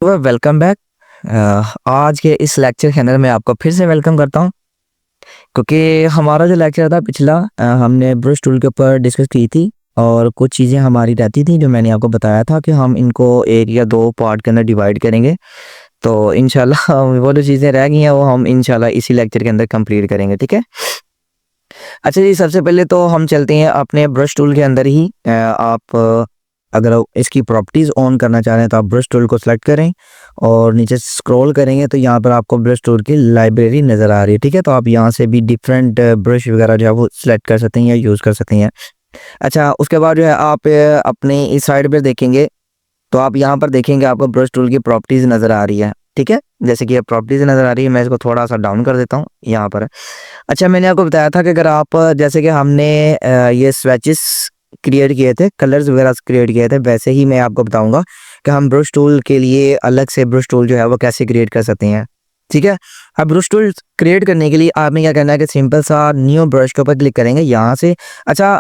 Welcome back. आज के इस लेक्चर के अंदर मैं आपको फिर से वेलकम करता हूँ, क्योंकि हमारा जो लेक्चर था पिछला हमने ब्रश टूल के ऊपर डिस्कस की थी और कुछ चीज़ें हमारी रहती थी जो मैंने आपको बताया था कि हम इनको एक या दो पार्ट के अंदर डिवाइड करेंगे। तो इंशाल्लाह वो जो चीज़ें रह गई हैं वो हम इंशाल्लाह इसी लेक्चर के अंदर कंप्लीट करेंगे, ठीक है। अच्छा जी, सबसे पहले तो हम चलते हैं अपने ब्रश टूल के अंदर ही। अगर इसकी प्रॉपर्टीज़ ऑन करना चाह रहे हैं तो आप ब्रश टूल को सेलेक्ट करें और नीचे स्क्रॉल करेंगे तो यहाँ पर आपको ब्रश टूल की लाइब्रेरी नज़र आ रही है, ठीक है। तो आप यहाँ से भी डिफरेंट ब्रश वगैरह जो है वो सिलेक्ट कर सकते हैं या यूज़ कर सकते हैं। अच्छा, उसके बाद जो है आप अपने इस साइड पर देखेंगे तो आप यहाँ पर देखेंगे आपको ब्रश टूल की प्रॉपर्टीज़ नज़र आ रही है, ठीक है। जैसे कि ये प्रॉपर्टीज़ नज़र आ रही है, मैं इसको थोड़ा सा डाउन कर देता हूँ यहाँ पर। अच्छा, मैंने आपको बताया था कि अगर आप जैसे कि हमने ये स्वेचेस क्रिएट किए थे, कलर्स वगैरह क्रिएट किए थे, वैसे ही मैं आपको बताऊंगा कि हम ब्रश टूल के लिए अलग से ब्रश टूल जो है वो कैसे क्रिएट कर सकते हैं, ठीक है। अब ब्रश टूल क्रिएट करने के लिए आपने क्या करना है कि सिंपल सा न्यू ब्रश के ऊपर क्लिक करेंगे यहाँ से। अच्छा,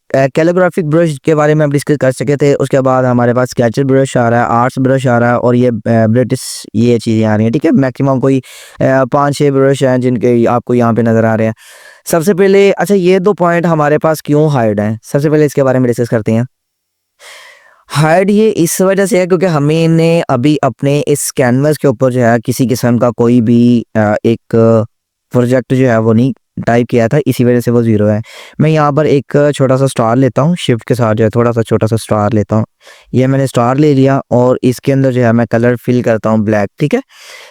कैलिग्राफिक ब्रश के बारे में हम डिस्कस कर सके थे। उसके बाद हमारे पास स्केचर ब्रश आ रहा है, आर्ट्स ब्रश आ रहा है और ये ब्रिटिश ये चीज़ें आ रही हैं, ठीक है। मैक्सिमम कोई 5-6 ब्रश हैं जिनके आपको यहाँ पे नज़र आ रहे हैं। सबसे पहले अच्छा, ये दो पॉइंट हमारे पास क्यों हाइड हैं, सबसे पहले इसके बारे में डिस्कस करते हैं। हाइड ये इस वजह से है क्योंकि हमें ने अभी अपने इस कैनवस के ऊपर जो है किसी किस्म का कोई भी एक प्रोजेक्ट जो है वो नहीं टाइप किया था, इसी वजह से वो ज़ीरो है। मैं यहाँ पर एक छोटा सा स्टार लेता हूँ, शिफ्ट के साथ जो है थोड़ा सा छोटा सा स्टार लेता हूँ। ये मैंने स्टार ले लिया और इसके अंदर जो है मैं कलर फिल करता हूँ ब्लैक, ठीक है।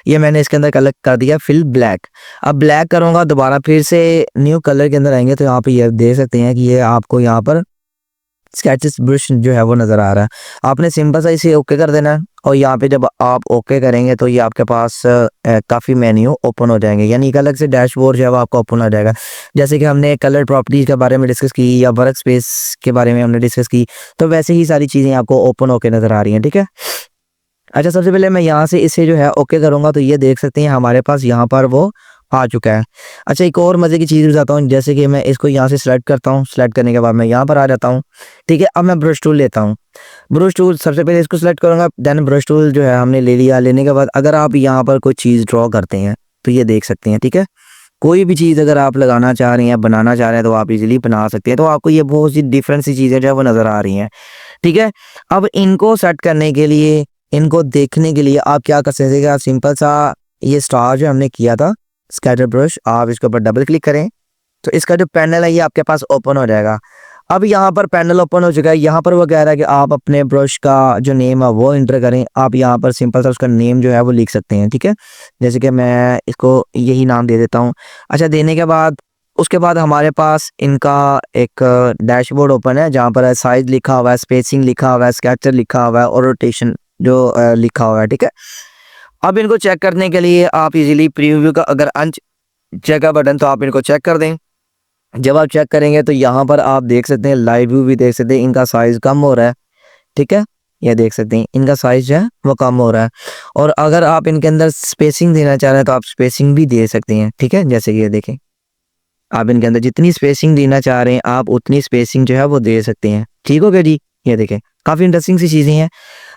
ये मैंने इसके अंदर कलर कर दिया फिल ब्लैक। अब ब्लैक करूँगा, दोबारा फिर से न्यू कलर के अंदर आएंगे तो यहाँ पे ये देख सकते हैं कि ये आपको यहाँ पर स्केचेस ब्रश जो है वो नज़र आ रहा है। आपने सिंपल सा इसे ओके कर देना है और यहाँ पे जब आप ओके करेंगे तो ये आपके पास काफ़ी मेन्यू ओपन हो जाएंगे, यानी एक अलग से डैशबोर्ड जो है वो आपका ओपन हो जाएगा। जैसे कि हमने कलर प्रॉपर्टीज़ के बारे में डिस्कस की या वर्क स्पेस के बारे में हमने डिस्कस की, तो वैसे ही सारी चीज़ें आपको ओपन होकर नज़र आ रही हैं, ठीक है। अच्छा, सबसे पहले मैं यहाँ से इसे जो है ओके करूँगा तो ये देख सकते हैं हमारे पास यहाँ पर वो आ चुका है। अच्छा, एक और मज़े की चीज़ बताता हूँ, जैसे कि मैं इसको यहाँ से सिलेक्ट करता हूँ, सिलेक्ट करने के बाद मैं यहाँ पर आ जाता हूँ, ठीक है। अब मैं ब्रश टूल लेता हूँ। ब्रश टूल सबसे पहले इसको सिलेक्ट करूँगा, देन ब्रश टूल जो है हमने ले लिया। लेने के बाद अगर आप यहाँ पर कोई चीज़ ड्रॉ करते हैं तो ये देख सकते हैं, ठीक है। कोई भी चीज़ अगर आप लगाना चाह रहे हैं, बनाना चाह रहे हैं तो आप इजीली बना सकते हैं। तो आपको ये बहुत सी डिफरेंट सी चीज़ें जो है वो नज़र आ रही हैं, ठीक है। अब इनको सेट करने के लिए, इनको देखने के लिए आप क्या कर सकते हैं, आप सिंपल सा ये स्टार जो हमने किया था स्कैटर ब्रश, आप इसके ऊपर डबल क्लिक करें तो इसका जो पैनल है ये आपके पास ओपन हो जाएगा। अब यहाँ पर पैनल ओपन हो चुका है। यहाँ पर वो कह रहा है कि आप अपने ब्रश का जो नेम है वो एंटर करें। आप यहाँ पर सिंपल सा उसका नेम जो है वो लिख सकते हैं, ठीक है। जैसे कि मैं इसको यही नाम दे देता हूँ। अच्छा, देने के बाद उसके बाद हमारे पास इनका एक डैशबोर्ड ओपन है जहाँ पर साइज लिखा हुआ है, स्पेसिंग लिखा हुआ है, स्केचर लिखा हुआ है और रोटेशन जो लिखा हुआ है, ठीक है। अब इनको चेक करने के लिए आप इजीली प्रीव्यू का अगर चेक का बटन तो आप इनको चेक कर दें। जब आप चेक करेंगे तो यहाँ पर आप देख सकते हैं, लाइव व्यू भी देख सकते हैं, इनका साइज कम हो रहा है, ठीक है। ये देख सकते हैं इनका साइज जो है वो कम हो रहा है। और अगर आप इनके अंदर स्पेसिंग देना चाह रहे हैं तो आप स्पेसिंग भी दे सकते हैं, ठीक है। जैसे कि ये देखें, आप इनके अंदर जितनी स्पेसिंग देना चाह रहे हैं आप उतनी स्पेसिंग जो है वो दे सकते हैं, ठीक हो गया जी। ये देखें, काफ़ी इंटरेस्टिंग सी चीज़ें हैं।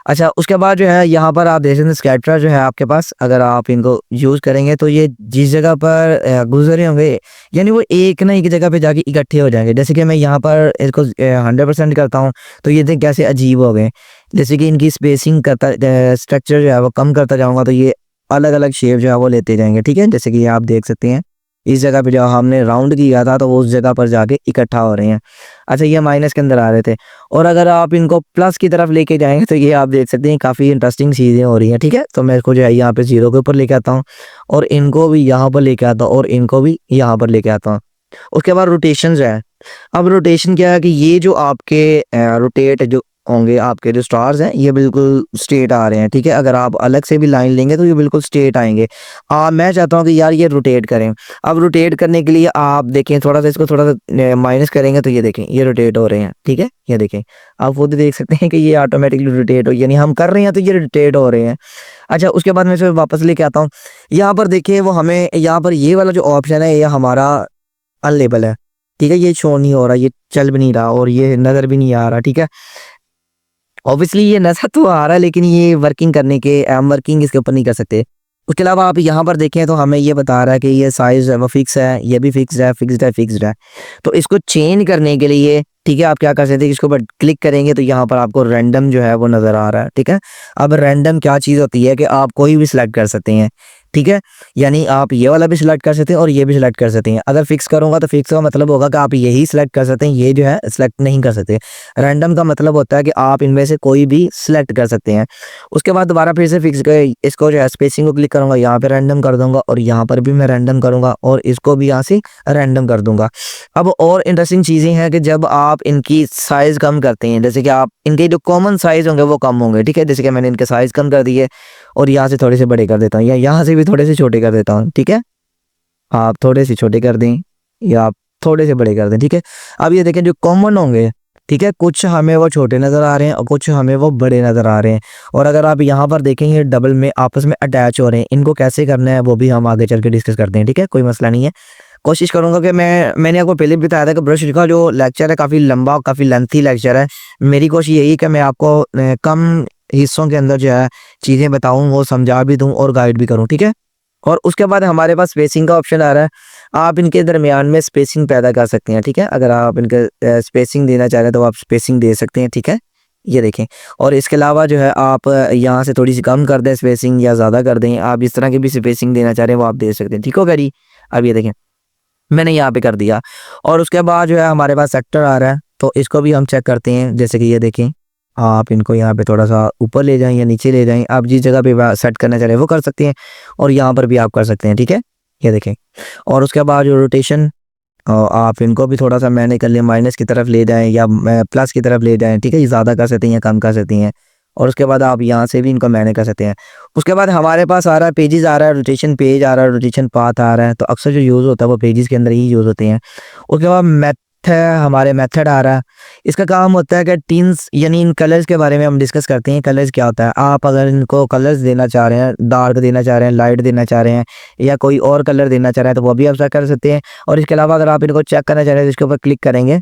अच्छा, उसके बाद जो है यहाँ पर आप देख सकते हैं स्कैटरर जो है आपके पास, अगर आप इनको यूज़ करेंगे तो ये जिस जगह पर गुजरे होंगे यानी वो एक ना एक जगह पे जाके इकट्ठे हो जाएंगे। जैसे कि मैं यहाँ पर इसको 100% करता हूँ तो ये देख कैसे अजीब हो गए। जैसे कि इनकी स्पेसिंग करता स्ट्रक्चर जो है वो कम करता जाऊँगा तो ये अलग अलग शेप जो है वो लेते जाएंगे, ठीक है। जैसे कि ये आप देख सकते हैं इस जगह पे जब हमने राउंड किया था तो वो उस जगह पर जाके इकट्ठा हो रहे हैं। अच्छा, ये माइनस के अंदर आ रहे थे और अगर आप इनको प्लस की तरफ लेके जाएंगे तो ये आप देख सकते हैं काफ़ी इंटरेस्टिंग चीज़ें हो रही हैं, ठीक है। तो मैं इसको जो है यहाँ पे 0 के ऊपर लेके आता हूँ और इनको भी यहाँ पर लेके आता हूँ और इनको भी यहाँ पर लेके आता हूँ। उसके बाद रोटेशन जो है, अब रोटेशन क्या है कि ये जो आपके रोटेट जो होंगे आपके जो स्टार्स हैं ये बिल्कुल स्ट्रेट आ रहे हैं, ठीक है। अगर आप अलग से भी लाइन लेंगे तो ये बिल्कुल स्ट्रेट आएंगे। मैं चाहता हूँ कि यार ये रोटेट करें। अब रोटेट करने के लिए आप देखें, थोड़ा सा इसको थोड़ा सा माइनस करेंगे तो ये देखें ये रोटेट हो रहे हैं, ठीक है। ये देखें, आप खुद देख सकते हैं कि ये ऑटोमेटिकली रोटेट हो, यानी हम कर रहे हैं तो ये रोटेट हो रहे हैं। अच्छा, उसके बाद मैं इसे वापस लेके आता हूँ। यहाँ पर देखिए वो हमें यहाँ पर ये वाला जो ऑप्शन है ये हमारा अनलेबल है, ठीक है। ये शो नहीं हो रहा, ये चल भी नहीं रहा और ये नज़र भी नहीं आ रहा, ठीक है। ऑब्वियसली ये नशा तो आ रहा है, लेकिन ये वर्किंग करने के हम वर्किंग इसके ऊपर नहीं कर सकते। उसके अलावा आप यहाँ पर देखें तो हमें ये बता रहा है कि ये साइज़ है वो फिक्स है, ये भी फिक्स्ड है, फिक्स्ड है, फिक्स्ड है। तो इसको चेंज करने के लिए ठीक है, आप क्या कर सकते हैं, इसके ऊपर क्लिक करेंगे तो यहाँ पर आपको रैंडम जो है वो नज़र आ रहा है, ठीक है। अब रैंडम क्या चीज़ होती है कि आप कोई भी सिलेक्ट कर सकते हैं, ठीक है। यानी आप ये वाला भी सिलेक्ट कर सकते हैं और ये भी सिलेक्ट कर सकते हैं। अगर फिक्स करूँगा तो फिक्स का मतलब होगा कि आप यही सिलेक्ट कर सकते हैं, ये जो है सिलेक्ट नहीं कर सकते। रैंडम का मतलब होता है कि आप इनमें से कोई भी सिलेक्ट कर सकते हैं। उसके बाद दोबारा फिर से फिक्स इसको जो है स्पेसिंग को क्लिक करूँगा, यहाँ पे रैंडम कर दूँगा और यहाँ पर भी मैं रैंडम करूँगा और इसको भी यहाँ से रैंडम कर दूँगा। अब और इंटरेस्टिंग चीज़ें हैं कि जब आप इनकी साइज़ कम करते हैं, जैसे कि आप इनके जो कॉमन साइज़ होंगे वो कम होंगे, ठीक है। जैसे कि मैंने इनके साइज़ कम कर दिए और यहाँ से थोड़े से बड़े कर देता हूँ या यहाँ से भी थोड़े से छोटे कर देता हूँ, ठीक है। आप थोड़े से छोटे कर दें या आप थोड़े से बड़े कर दें, ठीक है। अब ये देखें जो कॉमन होंगे, ठीक है, कुछ हमें वो छोटे नज़र आ रहे हैं और कुछ हमें वो बड़े नज़र आ रहे हैं। और अगर आप यहाँ पर देखेंगे डबल में आपस में अटैच हो रहे हैं, इनको कैसे करना है वो भी हम आगे चल के डिस्कस करते हैं, ठीक है, कोई मसला नहीं है। कोशिश करूँगा कि मैंने आपको पहले भी बताया था कि ब्रश का जो लेक्चर है काफ़ी लंबा, काफ़ी लेंथी लेक्चर है। मेरी कोशिश यही है कि मैं आपको कम हिस्सों के अंदर जो है चीज़ें बताऊँ, वो समझा भी दूँ और गाइड भी करूँ, ठीक है। और उसके बाद हमारे पास स्पेसिंग का ऑप्शन आ रहा है। आप इनके दरमियान में स्पेसिंग पैदा कर सकते हैं, ठीक है। अगर आप इनके स्पेसिंग देना चाह रहे हैं तो आप स्पेसिंग दे सकते हैं, ठीक है। ये देखें और इसके अलावा जो है आप यहाँ से थोड़ी सी कम कर दें स्पेसिंग या ज़्यादा कर दें। आप इस तरह की भी स्पेसिंग देना चाह रहे हैं वो आप दे सकते हैं, ठीक होगा जी। अब ये देखें मैंने यहाँ पे कर दिया और उसके बाद जो है हमारे पास सेक्टर आ रहा है, तो इसको भी हम चेक करते हैं। जैसे कि ये देखें, आप इनको यहाँ पे थोड़ा-सा ऊपर ले जाएँ या नीचे ले जाएँ, आप जिस जगह पे सेट करना चाह रहे हैं वो कर सकते हैं और यहाँ पर भी आप कर सकते हैं, ठीक है? ये देखें और उसके बाद जो रोटेशन आप इनको भी थोड़ा-सा मैंने कर लिया, माइनस की तरफ ले जाएँ या प्लस की तरफ ले जाएँ, ठीक है? ये ज़्यादा कर सकते हैं या कम कर सकती हैं और उसके बाद आप यहाँ से भी इनको मैनेज कर सकते हैं। उसके बाद हमारे पास आ रहा है पेजेस आ रहा है, रोटेशन पेज आ रहा है, रोटेशन पाथ आ रहा है, तो अक्सर जो यूज़ होता है वो पेजेस के अंदर ही यूज़ होते हैं। उसके बाद हमारे मेथड आ रहा है। इसका काम होता है कि टीन्स यानी इन कलर्स के बारे में हम डिस्कस करते हैं। कलर्स क्या होता है? आप अगर इनको कलर्स देना चाह रहे हैं, डार्क देना चाह रहे हैं, लाइट देना चाह रहे हैं या कोई और कलर देना चाह रहे हैं तो वो भी आप सेट कर सकते हैं। और इसके अलावा अगर आप इनको चेक करना चाह रहे हैं तो इसके ऊपर क्लिक करेंगे,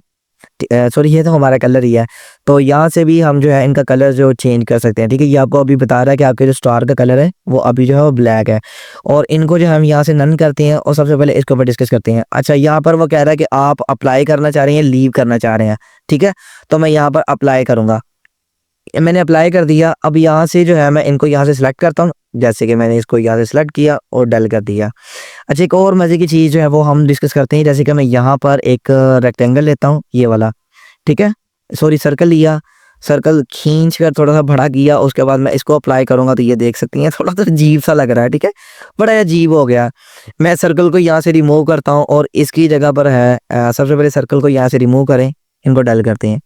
सॉरी ये तो हमारा कलर ही है, तो यहाँ से भी हम जो है इनका कलर जो चेंज कर सकते हैं, ठीक है। ये आपको अभी बता रहा है कि आपके जो स्टार का कलर है वो अभी जो है वो ब्लैक है और इनको जो हम यहाँ से नन करते हैं और सबसे पहले इसके ऊपर डिस्कस करते हैं। अच्छा, यहाँ पर वो कह रहा है कि आप अप्लाई करना चाह रहे हैं, लीव करना चाह रहे हैं, ठीक है। तो मैं यहाँ पर अप्लाई करूँगा, मैंने अप्लाई कर दिया। अब यहाँ से जो है मैं इनको यहाँ से सिलेक्ट करता हूँ, जैसे कि मैंने इसको यहाँ से सिलेक्ट किया और डल कर दिया। अच्छा, एक और मज़े की चीज़ जो है वो हम डिस्कस करते हैं, जैसे कि मैं यहाँ पर एक रेक्टेंगल लेता हूँ, ये वाला, ठीक है, सॉरी सर्कल लिया, सर्कल खींच कर थोड़ा-सा बड़ा किया, उसके बाद मैं इसको अप्लाई करूँगा तो ये देख सकती हैं थोड़ा-सा अजीब-सा लग रहा है, ठीक है, बड़ा अजीब हो गया। मैं सर्कल को यहाँ से रिमूव करता हूँ और इसकी जगह पर है सबसे पहले सर्कल को यहाँ से रिमूव करें, इनको डल करते हैं,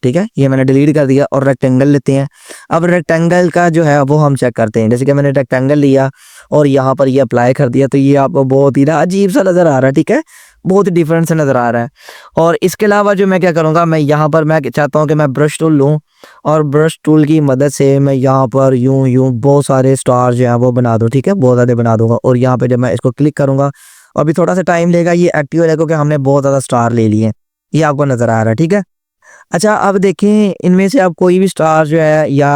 ठीक है, ये मैंने डिलीट कर दिया और रेक्टेंगल लेते हैं। अब रेक्टेंगल का जो है वो हम चेक करते हैं, जैसे कि मैंने रेक्टेंगल लिया और यहाँ पर ये अप्लाई कर दिया तो ये आपको बहुत ही ना अजीब-सा नज़र आ रहा है, ठीक है, बहुत ही डिफरेंट सा नज़र आ रहा है। और इसके अलावा जो मैं क्या करूँगा, मैं यहाँ पर मैं चाहता हूँ कि मैं ब्रश टूल लूँ और ब्रश टूल की मदद से मैं यहाँ पर यूँ-यूँ बहुत सारे स्टार जो हैं वो बना दूँ, ठीक है, बहुत ज़्यादा बना दूँगा और यहाँ पे जब मैं इसको क्लिक करूँगा, अभी थोड़ा-सा टाइम लेगा ये एक्टिव होने को कि हमने बहुत ज़्यादा स्टार ले लिए हैं, ये आपको नज़र आ रहा है, ठीक है। अच्छा, अब देखें इनमें से आप कोई भी स्टार जो है या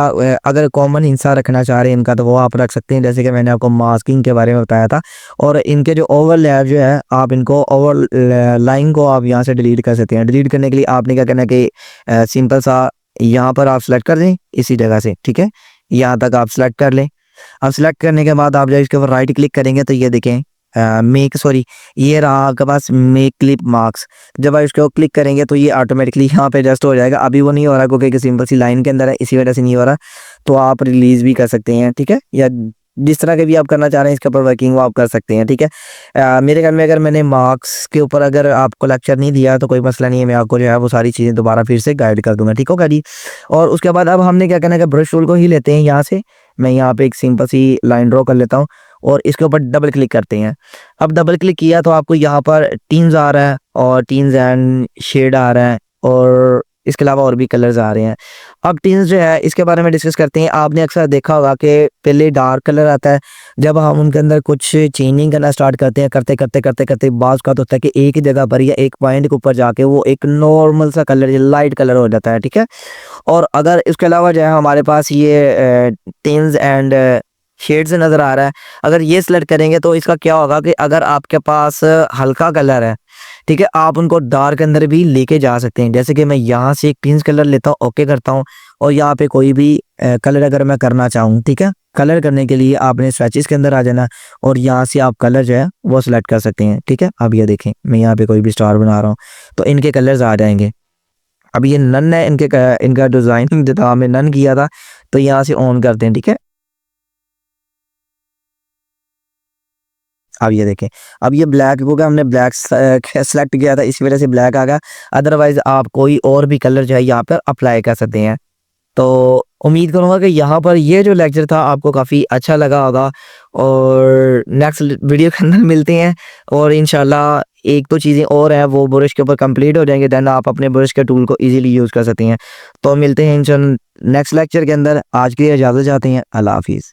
अगर कॉमन हिस्सा रखना चाह रहे हैं इनका तो वो आप रख सकते हैं, जैसे कि मैंने आपको मास्किंग के बारे में बताया था। और इनके जो ओवरलैप जो है आप इनको लाइन को आप यहाँ से डिलीट कर सकते हैं। डिलीट करने के लिए आपने क्या करना है कि सिंपल सा यहाँ पर आप सेलेक्ट कर दें इसी जगह से, ठीक है, यहाँ तक आप सेलेक्ट कर लें। अब सेलेक्ट करने के बाद आप जब इसके ऊपर राइट क्लिक करेंगे तो ये देखें ये रहा आपके पास मेक क्लिप मार्क्स। जब आप इसको क्लिक करेंगे तो ये ऑटोमेटिकली यहाँ पे एडजस्ट हो जाएगा। अभी वो नहीं हो रहा क्योंकि एक सिंपल सी लाइन के अंदर है, इसी वजह से नहीं हो रहा। तो आप रिलीज़ भी कर सकते हैं, ठीक है, या जिस तरह के भी आप करना चाह रहे हैं इसके ऊपर वर्किंग वो आप कर सकते हैं, ठीक है। मेरे ख्याल में अगर मैंने मार्क्स के ऊपर अगर आपको लेक्चर नहीं दिया तो कोई मसला नहीं है, मैं आपको जो है वो सारी चीज़ें दोबारा फिर से गाइड कर दूँगा, ठीक होगा जी। और उसके बाद अब हमने क्या करना है कि ब्रश टूल को ही लेते हैं यहाँ से, मैं यहाँ पे एक सिंपल सी लाइन ड्रॉ कर लेता हूँ और इसके ऊपर डबल क्लिक करते हैं। अब डबल क्लिक किया तो आपको यहाँ पर टीन्स आ रहा है और टीन्स एंड शेड आ रहा है और इसके अलावा और भी कलर्स आ रहे हैं। अब टिन्स जो है इसके बारे में डिस्कस करते हैं। आपने अक्सर देखा होगा कि पहले डार्क कलर आता है, जब हम उनके अंदर कुछ चेंजिंग करना स्टार्ट करते हैं, करते बाज़ का तो होता है कि एक ही जगह पर या एक पॉइंट के ऊपर जाके वो एक नॉर्मल सा कलर, लाइट कलर हो जाता है, ठीक है। और अगर इसके अलावा जो है हमारे पास ये टिन्स एंड शेड्स नज़र आ रहा है, अगर ये सिलेक्ट करेंगे तो इसका क्या होगा कि अगर आपके पास हल्का कलर है, ठीक है, आप उनको डार्क अंदर भी लेके जा सकते हैं। जैसे कि मैं यहाँ से एक टिन्स कलर लेता हूँ, ओके करता हूँ, और यहाँ पे कोई भी कलर अगर मैं करना चाहूँ, ठीक है, कलर करने के लिए आपने स्वेचेस के अंदर आ जाना और यहाँ से आप कलर जो है वो सिलेक्ट कर सकते हैं, ठीक है। अब ये देखें, मैं यहाँ पे कोई भी स्टार बना रहा हूँ तो इनके कलर्स आ जाएंगे। अब ये नन है, इनका डिज़ाइन जो था हमने नन किया था, तो यहाँ से ऑन करते हैं, ठीक है। अब ये देखें, अब ये ब्लैक हो गया, हमने ब्लैक सेलेक्ट किया था इसी वजह से ब्लैक आ गया। अदरवाइज आप कोई और भी कलर जो है यहाँ पर अप्लाई कर सकते हैं। तो उम्मीद करूँगा कि यहाँ पर ये जो लेक्चर था आपको काफ़ी अच्छा लगा होगा, और नेक्स्ट वीडियो के अंदर मिलते हैं। और इंशाल्लाह एक दो चीज़ें और हैं वो ब्रश के ऊपर कंप्लीट हो जाएंगे, देन आप अपने ब्रश के टूल को इजीली यूज़ कर सकते हैं। तो मिलते हैं इंशाल्लाह नेक्स्ट लेक्चर के अंदर। आज के लिए इजाज़त चाहते हैं। अल्लाह हाफिज़।